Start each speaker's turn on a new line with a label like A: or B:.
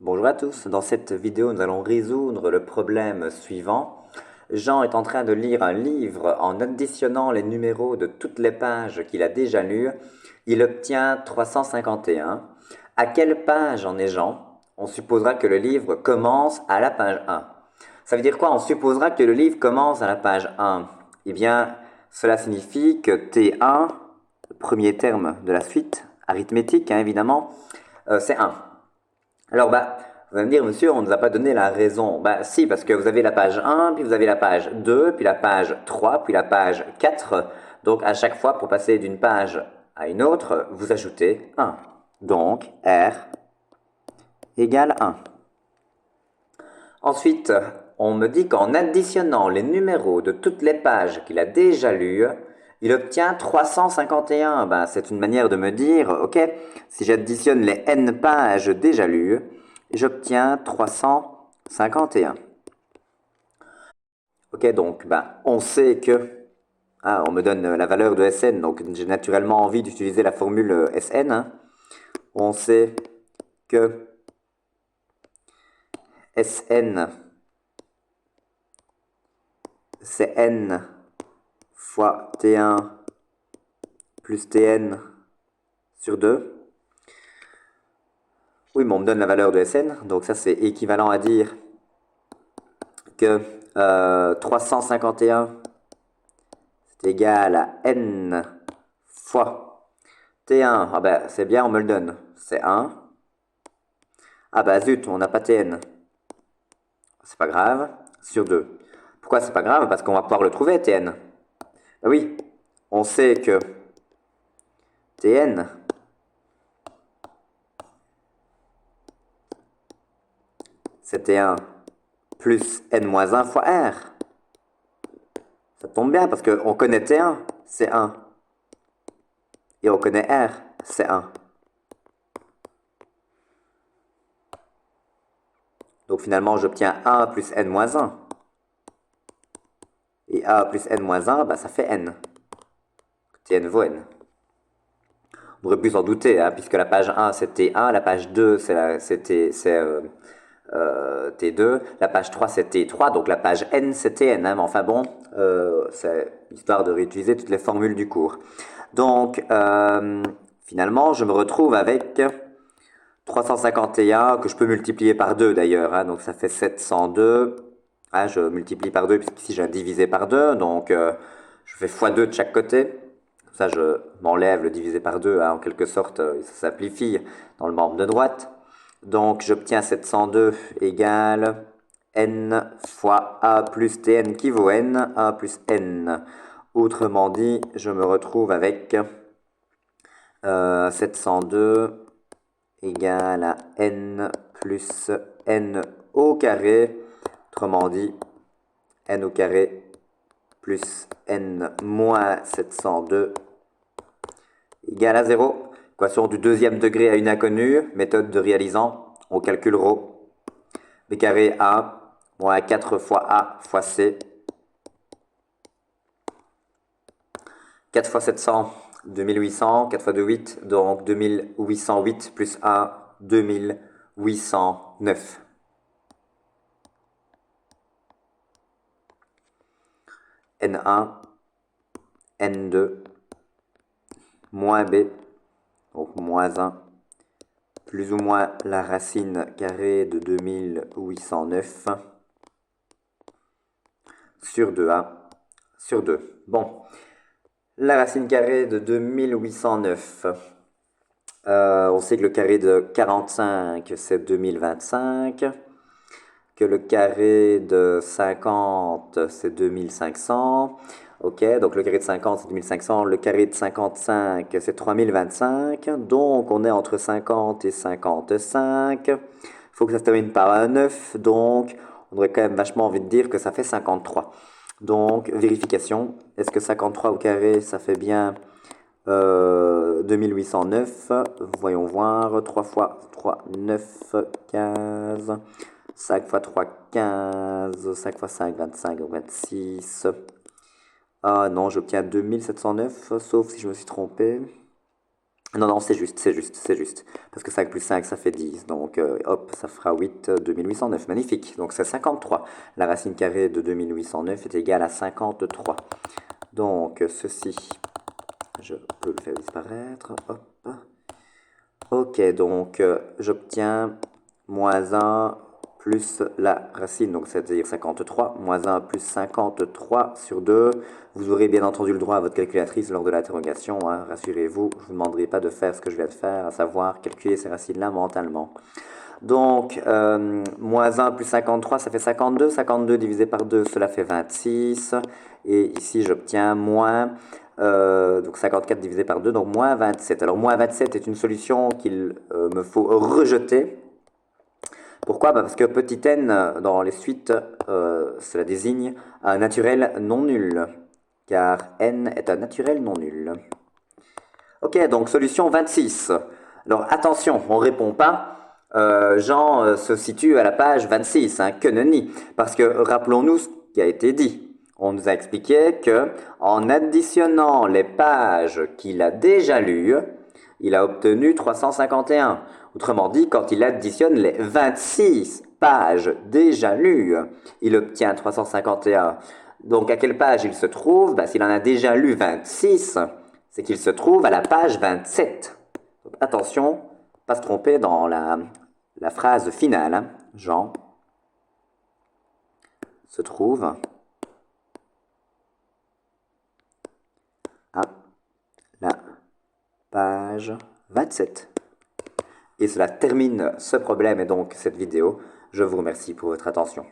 A: Bonjour à tous, dans cette vidéo nous allons résoudre le problème suivant. Jean est en train de lire un livre. En additionnant les numéros de toutes les pages qu'il a déjà lues, il obtient 351. À quelle page en est Jean? On supposera que le livre commence à la page 1. Ça veut dire quoi? On supposera que le livre commence à la page 1. Eh bien, cela signifie que T1, le premier terme de la suite, arithmétique évidemment, c'est 1. Alors, vous allez me dire, monsieur, on ne nous a pas donné la raison. Si, parce que vous avez la page 1, puis vous avez la page 2, puis la page 3, puis la page 4. Donc, à chaque fois, pour passer d'une page à une autre, vous ajoutez 1. Donc, R égale 1. Ensuite, on me dit qu'en additionnant les numéros de toutes les pages qu'il a déjà lues, il obtient 351. C'est une manière de me dire, ok, si j'additionne les n pages déjà lues, j'obtiens 351. Ok, donc on sait que, on me donne la valeur de Sn, donc j'ai naturellement envie d'utiliser la formule Sn. Hein. On sait que Sn, c'est n fois T1 plus Tn sur 2. Oui, mais on me donne la valeur de Sn, donc ça c'est équivalent à dire que 351 c'est égal à n fois T1. C'est bien, on me le donne, c'est 1. Zut, on n'a pas Tn. C'est pas grave, sur 2. Pourquoi c'est pas grave? Parce qu'on va pouvoir le trouver, Tn. Oui, on sait que Tn, c'est T1 plus n-1 fois R. Ça tombe bien parce qu'on connaît T1, c'est 1. Et on connaît R, c'est 1. Donc finalement, j'obtiens 1 plus n-1. Et 1 plus n-1, ça fait n. Tn vaut n. On aurait pu s'en douter, hein, puisque la page 1 c'est T1, la page 2 c'est T2, la page 3 c'est T3, donc la page N c'est Tn. Hein, mais enfin bon, c'est histoire de réutiliser toutes les formules du cours. Donc, finalement, je me retrouve avec 351, que je peux multiplier par 2 d'ailleurs. Hein, donc ça fait 702. Ah, je multiplie par 2, puisqu'ici j'ai un divisé par 2. Donc, je fais x2 de chaque côté. Ça, je m'enlève le divisé par 2, hein, en quelque sorte, ça s'amplifie dans le membre de droite. Donc, j'obtiens 702 égale n fois a plus tn qui vaut n, a plus n. Autrement dit, je me retrouve avec 702 égale à n plus n au carré. Autrement dit, n au carré plus n moins 702 égale à 0. Équation du deuxième degré à une inconnue, méthode de réalisant, on calcule ρ. B carré A moins 4 fois A fois C. 4 fois 700, 2800, 4 fois 2, 8, donc 2808 plus 1, 2809. N1, N2, moins B, donc moins 1, plus ou moins la racine carrée de 2809 sur 2A sur 2. Bon, la racine carrée de 2809. On sait que le carré de 45, c'est 2025. Que le carré de 50, c'est 2500. Ok, donc le carré de 50, c'est 2500. Le carré de 55, c'est 3025. Donc, on est entre 50 et 55. Il faut que ça se termine par un 9. Donc, on aurait quand même vachement envie de dire que ça fait 53. Donc, vérification. Est-ce que 53 au carré, ça fait bien 2809? Voyons voir. 3 fois 3, 9, 15. 5 fois 3, 15. 5 fois 5, 25, 26. Ah non, j'obtiens 2709, sauf si je me suis trompé. Non, non, c'est juste, c'est juste, c'est juste. Parce que 5 plus 5, ça fait 10. Donc, hop, ça fera 8, 2809. Magnifique. Donc, c'est 53. La racine carrée de 2809 est égale à 53. Donc, ceci, je peux le faire disparaître. Hop. Ok, donc, j'obtiens moins 1 plus la racine, donc c'est-à-dire 53, moins 1 plus 53 sur 2. Vous aurez bien entendu le droit à votre calculatrice lors de l'interrogation, hein, rassurez-vous, je ne vous demanderai pas de faire ce que je viens de faire, à savoir calculer ces racines-là mentalement. Donc, moins 1 plus 53, ça fait 52. 52 divisé par 2, cela fait 26. Et ici, j'obtiens moins, donc 54 divisé par 2, donc moins 27. Alors, moins 27 est une solution qu'il me faut rejeter. Pourquoi? Parce que petit n, dans les suites, cela désigne un naturel non nul. Car n est un naturel non nul. Ok, donc solution 26. Alors attention, on ne répond pas. Jean se situe à la page 26, hein, que nenni. Parce que rappelons-nous ce qui a été dit. On nous a expliqué que en additionnant les pages qu'il a déjà lues, il a obtenu 351. Autrement dit, quand il additionne les 26 pages déjà lues, il obtient 351. Donc à quelle page il se trouve? Ben, s'il en a déjà lu 26, c'est qu'il se trouve à la page 27. Donc, attention, pas se tromper dans la phrase finale. Hein. Jean se trouve à la page 27. Et cela termine ce problème et donc cette vidéo. Je vous remercie pour votre attention.